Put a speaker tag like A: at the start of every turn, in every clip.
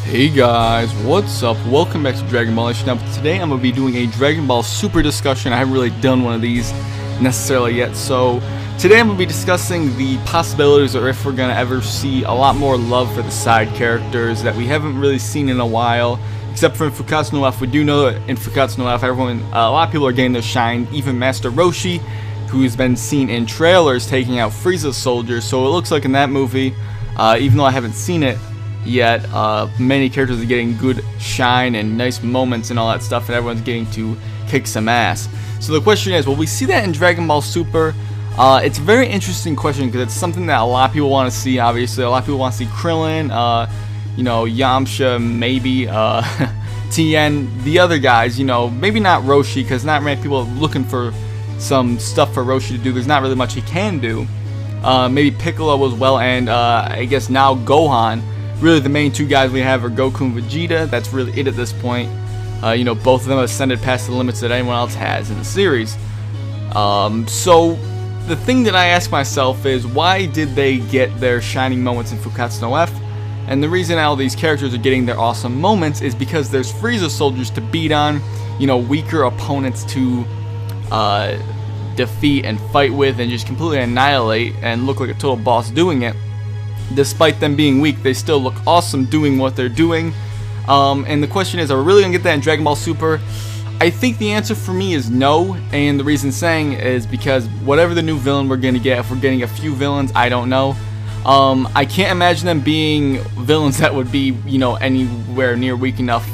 A: Hey guys, what's up? Welcome back to Dragon Ball Nation. Now, today I'm going to be doing a Dragon Ball Super discussion. I haven't really done one of these necessarily yet, so today I'm going to be discussing the possibilities or if we're going to ever see a lot more love for the side characters that we haven't really seen in a while, except for in Fukkatsu no F. We do know that in Fukkatsu no F, a lot of people are getting their shine, even Master Roshi, who's been seen in trailers taking out Frieza's soldiers, so it looks like in that movie, even though I haven't seen it yet, many characters are getting good shine and nice moments and all that stuff, and everyone's getting to kick some ass. So the question is, will we see that in Dragon Ball Super? It's a very interesting question because it's something that a lot of people want to see. Obviously, a lot of people want to see Krillin, Yamcha, maybe Tien, the other guys. Maybe not Roshi, because not many people are looking for some stuff for Roshi to do. There's not really much he can do. Maybe Piccolo as well, and I guess now Gohan. Really, the main two guys we have are Goku and Vegeta. That's really it at this point. Both of them have ascended past the limits that anyone else has in the series. So, the thing that I ask myself is, why did they get their shining moments in Fukkatsu no F? And the reason all these characters are getting their awesome moments is because there's Frieza soldiers to beat on, weaker opponents to defeat and fight with and just completely annihilate and look like a total boss doing it. Despite them being weak, they still look awesome doing what they're doing. And the question is, are we really going to get that in Dragon Ball Super? I think the answer for me is no, and the reason saying is because whatever the new villain we're going to get, if we're getting a few villains, I don't know. I can't imagine them being villains that would be, anywhere near weak enough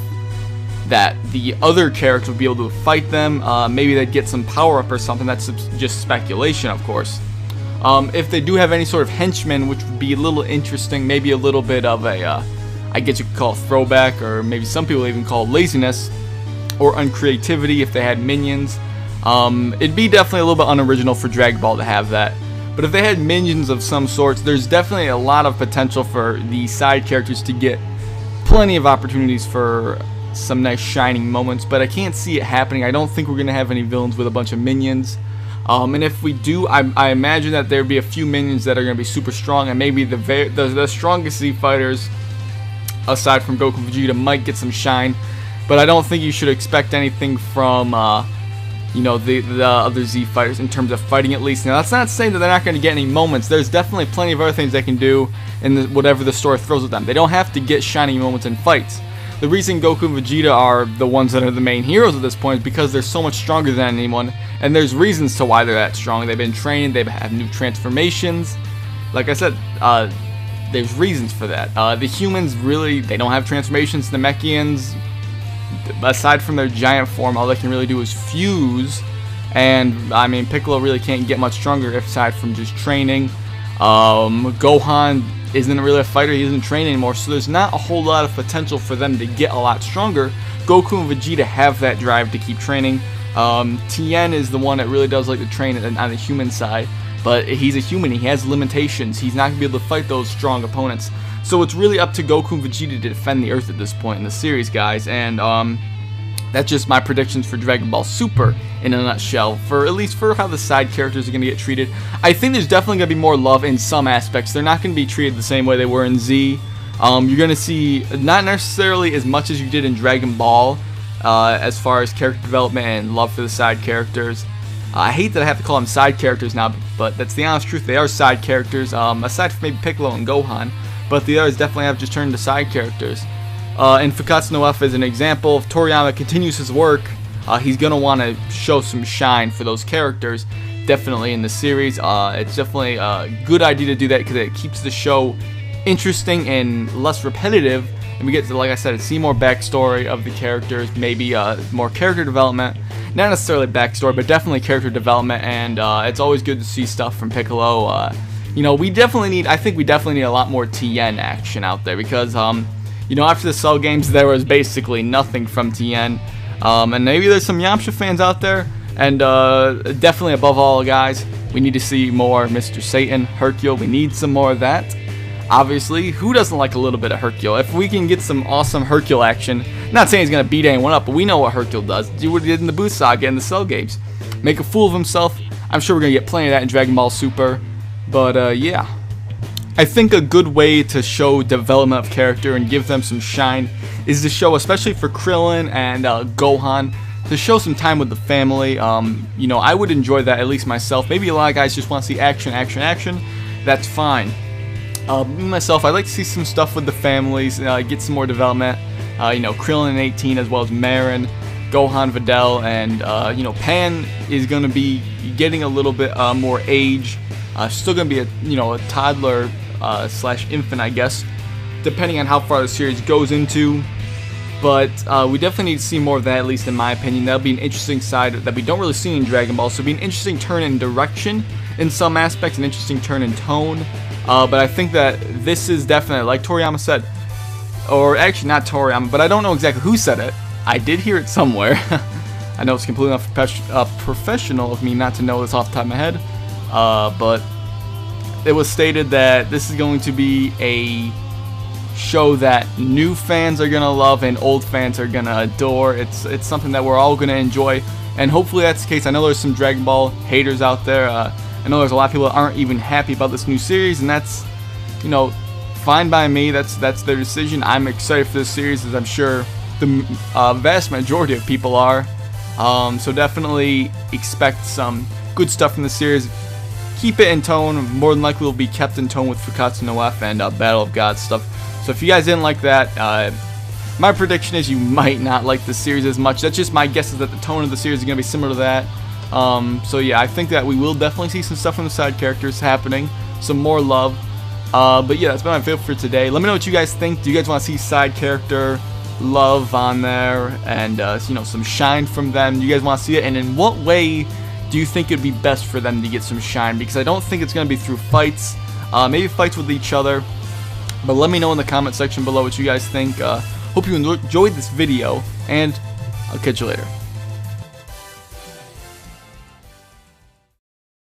A: that the other characters would be able to fight them. Maybe they'd get some power up or something. That's just speculation, of course. If they do have any sort of henchmen, which would be a little interesting, maybe a little bit of a, I guess you could call it throwback, or maybe some people even call it laziness, or uncreativity if they had minions. It'd be definitely a little bit unoriginal for Dragon Ball to have that. But if they had minions of some sorts, there's definitely a lot of potential for the side characters to get plenty of opportunities for some nice shining moments, but I can't see it happening. I don't think we're going to have any villains with a bunch of minions. And if we do, I imagine that there'd be a few minions that are going to be super strong, and maybe the strongest Z fighters, aside from Goku and Vegeta, might get some shine. But I don't think you should expect anything from, the other Z fighters in terms of fighting, at least. Now, that's not saying that they're not going to get any moments. There's definitely plenty of other things they can do in whatever the story throws at them. They don't have to get shining moments in fights. The reason Goku and Vegeta are the ones that are the main heroes at this point is because they're so much stronger than anyone, and there's reasons to why they're that strong. They've been trained, they have new transformations. Like I said, there's reasons for that. The humans, really, they don't have transformations. The Namekians, aside from their giant form, all they can really do is fuse, and, Piccolo really can't get much stronger aside from just training. Gohan isn't really a fighter, he doesn't train anymore, so there's not a whole lot of potential for them to get a lot stronger. Goku and Vegeta have that drive to keep training. Tien is the one that really does like to train on the human side, but he's a human, he has limitations, he's not going to be able to fight those strong opponents. So it's really up to Goku and Vegeta to defend the Earth at this point in the series, guys, and that's just my predictions for Dragon Ball Super in a nutshell, at least for how the side characters are going to get treated. I think there's definitely going to be more love in some aspects. They're not going to be treated the same way they were in Z. You're going to see not necessarily as much as you did in Dragon Ball as far as character development and love for the side characters. I hate that I have to call them side characters now, but that's the honest truth. They are side characters, aside from maybe Piccolo and Gohan, but the others definitely have just turned to side characters. In Fukkatsu no F, as an example, if Toriyama continues his work, he's going to want to show some shine for those characters, definitely in the series. It's definitely a good idea to do that because it keeps the show interesting and less repetitive, and we get to, like I said, see more backstory of the characters, maybe more character development. Not necessarily backstory, but definitely character development, and it's always good to see stuff from Piccolo. I think we definitely need a lot more Tien action out there because, after the Cell games, there was basically nothing from Tien. And maybe there's some Yamcha fans out there, and definitely above all, guys, we need to see more Mr. Satan, Hercule. We need some more of that. Obviously, who doesn't like a little bit of Hercule? If we can get some awesome Hercule action, not saying he's going to beat anyone up, but we know what Hercule does. Do what he did in the Buu Saga and the Cell games. Make a fool of himself. I'm sure we're going to get plenty of that in Dragon Ball Super. But, yeah. I think a good way to show development of character and give them some shine is to show, especially for Krillin and Gohan, to show some time with the family. You know, I would enjoy that, at least myself. Maybe a lot of guys just want to see action, action, action. That's fine. Me myself, I'd like to see some stuff with the families, get some more development. You know, Krillin and 18, as well as Marin, Gohan, Videl, and you know, Pan is going to be getting a little bit more age. Still going to be a toddler slash infant, I guess, depending on how far the series goes into. But we definitely need to see more of that, at least in my opinion. That'll be an interesting side that we don't really see in Dragon Ball. So it'll be an interesting turn in direction in some aspects, an interesting turn in tone. But I think that this is definitely, like Toriyama said, or actually not Toriyama, but I don't know exactly who said it. I did hear it somewhere. I know it's completely professional of me not to know this off the top of my head. But it was stated that this is going to be a show that new fans are gonna love and old fans are gonna adore. It's something that we're all gonna enjoy, and hopefully that's the case. I know there's some Dragon Ball haters out there. I know there's a lot of people that aren't even happy about this new series, and that's, you know, fine by me. That's their decision. I'm excited for this series, as I'm sure the vast majority of people are. So definitely expect some good stuff from the series. Keep it in tone. More than likely will be kept in tone with Fukkatsu no F and Battle of Gods stuff. So if you guys didn't like that, my prediction is you might not like the series as much. That's just my guess, is that the tone of the series is going to be similar to that. So yeah, I think that we will definitely see some stuff from the side characters happening. Some more love. But yeah, that's been my video for today. Let me know what you guys think. Do you guys want to see side character love on there and you know, some shine from them? Do you guys want to see it? And in what way do you think it'd be best for them to get some shine? Because I don't think it's going to be through fights. Maybe fights with each other. But let me know in the comment section below what you guys think. Hope you enjoyed this video, and I'll catch you later.